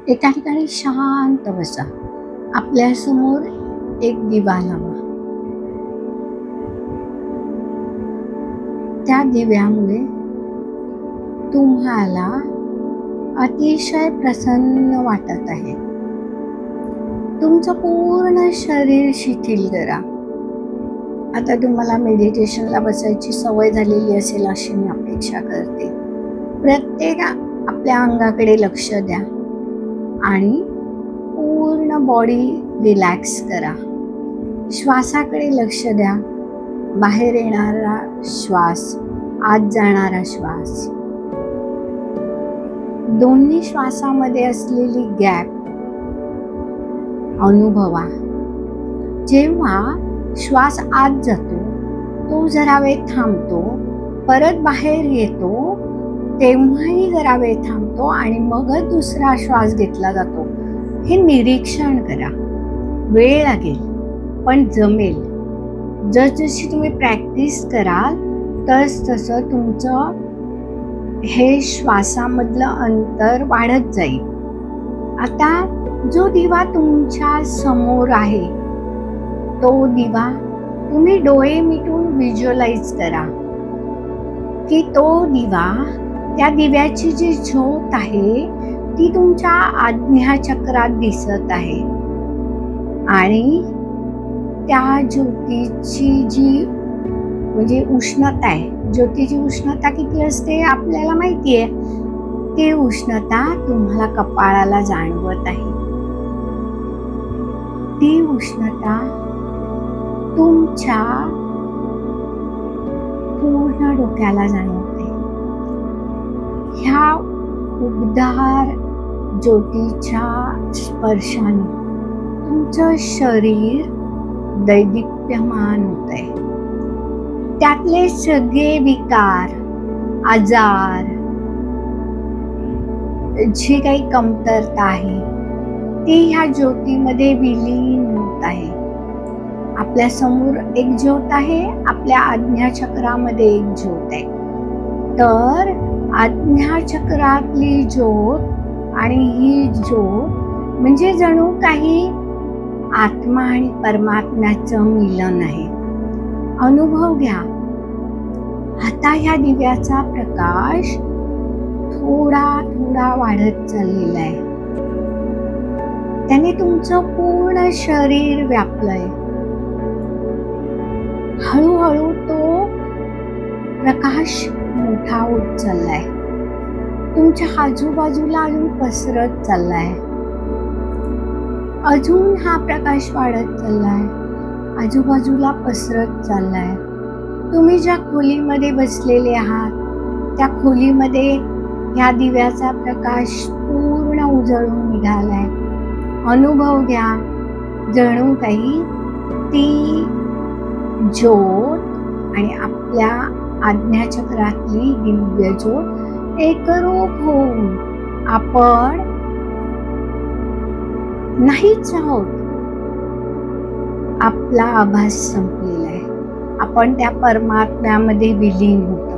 एका ठिकाणी शांत बसा. आपल्यासमोर एक दिवा लावा. त्या दिव्यामुळे तुम्हाला अतिशय प्रसन्न वाटत आहे. तुमचं पूर्ण शरीर शिथिल करा. आता तुम्हाला मेडिटेशनला बसायची सवय झालेली असेल अशी मी अपेक्षा करते. प्रत्येक आपल्या अंगाकडे लक्ष द्या आणि पूर्ण बॉडी रिलॅक्स करा. श्वासाकडे लक्ष द्या. बाहेर येणारा श्वास, आत जाणारा श्वास, दोन्ही श्वासामध्ये असलेली गॅप अनुभवा. जेव्हा श्वास आत जातो तो जरा वेळ थांबतो, परत बाहेर येतो तेव्हाही जरा वेळ थांबतो आणि मगच दुसरा श्वास घेतला जातो. हे निरीक्षण करा. वेळ लागेल पण जमेल. जसजशी तुम्ही प्रॅक्टिस कराल तसं तुमचं हे श्वासामधलं अंतर वाढत जाईल. आता जो दिवा तुमच्या समोर आहे तो दिवा तुम्ही डोळे मिटून व्हिज्युअलाइज करा की तो दिवा, त्या दिव्याची जी ज्योत आहे ती तुमच्या आज्ञाचक्रात दिसत आहे आणि त्या ज्योतीची जी म्हणजे उष्णता आहे, ज्योतीची उष्णता किती असते आपल्याला माहिती आहे. ती उष्णता तुम्हाला कपाळाला जाणवत आहे. ती उष्णता तुमच्या पूर्ण डोक्याला जाणवते. ह्या उबदार ज्योतीच्या स्पर्शाने तुमचं शरीर दैदिप्यमान होतंय. त्यातले सगळे विकार, आजार, जी काही कमतरता आहे ती ह्या ज्योतीमध्ये विलीन होत आहे. आपल्या समोर एक ज्योत आहे, आपल्या आज्ञाचक्रामध्ये एक ज्योत आहे. तर आज्ञाचक्रातली ज्योत आणि ही ज्योत म्हणजे जणू काही आत्मा आणि परमात्म्याचं मिलन आहे. अनुभव घ्या. आता ह्या दिव्याचा प्रकाश थोडा थोडा वाढत चाललेला आहे. त्याने तुमचं पूर्ण शरीर व्यापलंय. हळूहळू तो प्रकाश मोठा होत चाललाय. तुमच्या आजूबाजूला अजून पसरत चाललाय. अजून हा प्रकाश वाढत चाललाय, आजूबाजूला पसरत चाललाय. तुम्ही ज्या खोलीमध्ये बसलेले आहात त्या खोलीमध्ये ह्या दिव्याचा प्रकाश पूर्ण उजळून निघालाय. अनुभव घ्या. जणू काही ती ज्योत आणि आपल्या आज्ञाचक्रातली दिव्य ज्योत एकरूप होऊन आपण नाहीच आहोत. आपला आभास संपलेला आहे. आपण त्या परमात्म्यामध्ये विलीन होतो.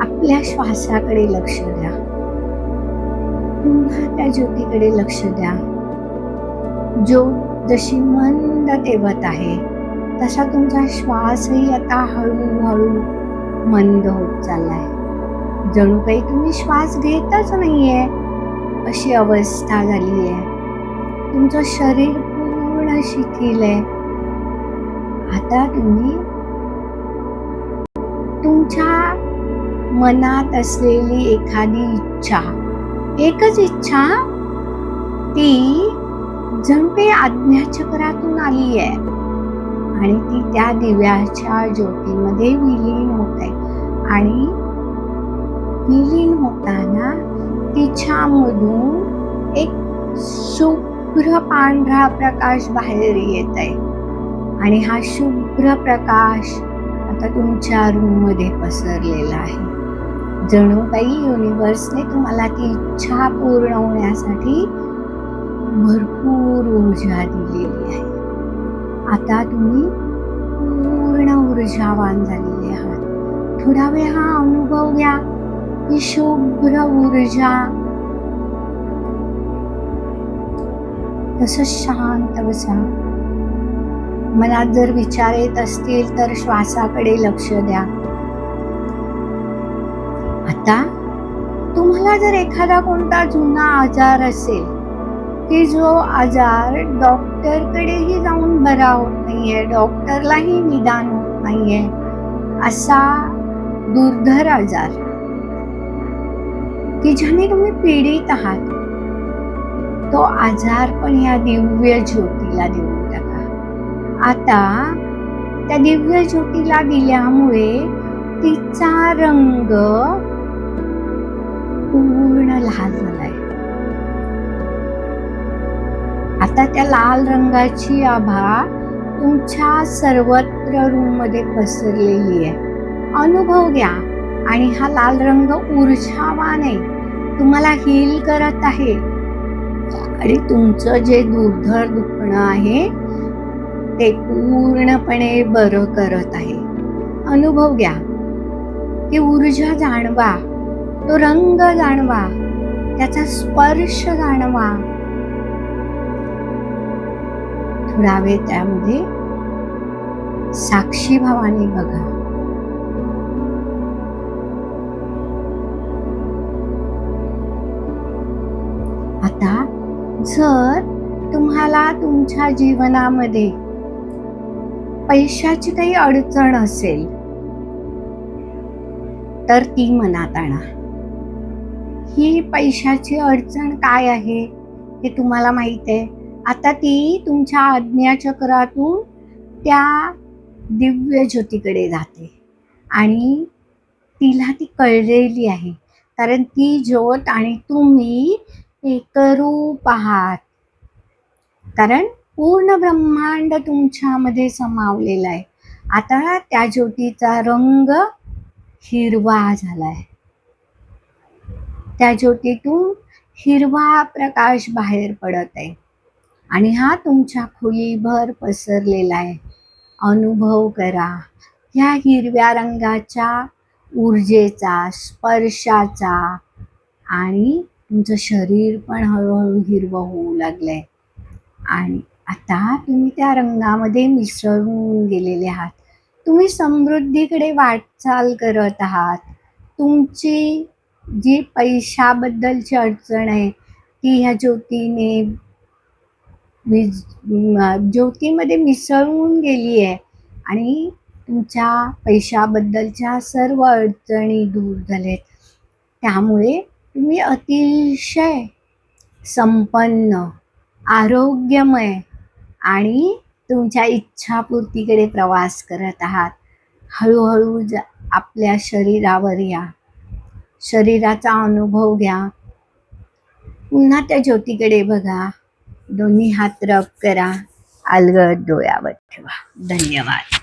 आपल्या श्वासाकडे लक्ष द्या. पुन्हा त्या ज्योतीकडे लक्ष द्या. ज्योत जशी मंद तेवत आहे तसा तुमचा श्वासही आता हळूहळू मंद होत चाललाय. जणू काही तुम्ही श्वास घेतच नाहीये अशी अवस्था झाली आहे. तुमचं शरीर पूर्ण शिथिल आहे. आता तुम्ही तुमच्या मनात असलेली एखादी इच्छा, एकच इच्छा, ती जणू काही आज्ञाचक्रातून आली आहे आणि ती त्या दिव्याच्या ज्योतीमध्ये विलीन होत आहे. आणि विलीन होताना तिच्यामधून एक शुभ्र पांढरा प्रकाश बाहेर येत आहे आणि हा शुभ्र प्रकाश आता तुमच्या रूममध्ये पसरलेला आहे. जणू काही युनिव्हर्सने तुम्हाला ती इच्छा पूर्ण होण्यासाठी भरपूर ऊर्जा दिलेली आहे. आता तुम्ही पूर्ण ऊर्जावान झालेले आहात. थोडा वेळ हा अनुभव घ्या. ही शुभ्र ऊर्जा तसं शांत बसा. मनात जर विचार येत असतील तर श्वासाकडे लक्ष द्या. आता तुम्हाला जर एखादा कोणता जुना आजार असेल की जो आजार डॉक्टरकडेही जाऊन बरा होत नाहीये, डॉक्टरलाही निदान होत नाहीये, असा दुर्धर आजार की ज्याने तुम्ही पीडित आहात, तो आजार पण या दिव्य ज्योतीला देऊन टाका. आता त्या दिव्य ज्योतीला दिल्यामुळे तिचा रंग पूर्ण लाल झालाय. आता त्या लाल रंगाची आभा तुमच्या सर्वत्र रूम मध्ये पसरलेली आहे. अनुभव घ्या. आणि हा लाल रंग ऊर्जावान आहे, तुम्हाला हील करत आहे आणि तुमचं जे दुर्धर दुखणं आहे ते पूर्णपणे बरं करत आहे. अनुभव घ्या. ती ऊर्जा जाणवा, तो रंग जाणवा, त्याचा स्पर्श जाणवा. थोडा वेळ त्यामध्ये साक्षी भावाने बघा. आता जर तुम्हाला तुमच्या जीवनामध्ये पैशाची काही अडचण असेल तर ती मनात आणा. ही पैशाची अडचण काय आहे हे तुम्हाला माहित आहे. आता ती तुमच्या आज्ञाचक्रातून त्या दिव्य ज्योतीकडे जाते आणि तिला ती कळलेली आहे, कारण ती ज्योत आणि तुम्ही एकरूप आहात. कारण पूर्ण ब्रह्मांड तुमच्यामध्ये समावलेला आहे. आता त्या ज्योतीचा रंग हिरवा झालाय. त्या ज्योतीतून हिरवा प्रकाश बाहेर पडत आहे आणि हा तुमच्या खोलीभर पसरलेला आहे. अनुभव करा ह्या हिरव्या रंगाच्या ऊर्जेचा, स्पर्शाचा, आणि तुमचं शरीर पण हळूहळू हिरवं होऊ लागलंय. आणि आता तुम्ही त्या रंगामध्ये मिसळून गेलेले आहात. तुम्ही समृद्धीकडे वाटचाल करत आहात. तुमची जी पैशाबद्दलची अडचण आहे ती ह्या ज्योतीमध्ये मिसळून गेली आहे आणि तुमच्या पैशाबद्दलच्या सर्व अडचणी दूर झाल्यात. त्यामुळे तुम्ही अतिशय संपन्न, आरोग्यमय आणि तुमच्या इच्छापूर्तीकडे प्रवास करत आहात. हळूहळू आपल्या शरीरावर या. शरीराचा अनुभव घ्या. पुन्हा त्या ज्योतीकडे बघा. दोन्ही हात रब करा. अलगद डोळ्यावर ठेवा. धन्यवाद.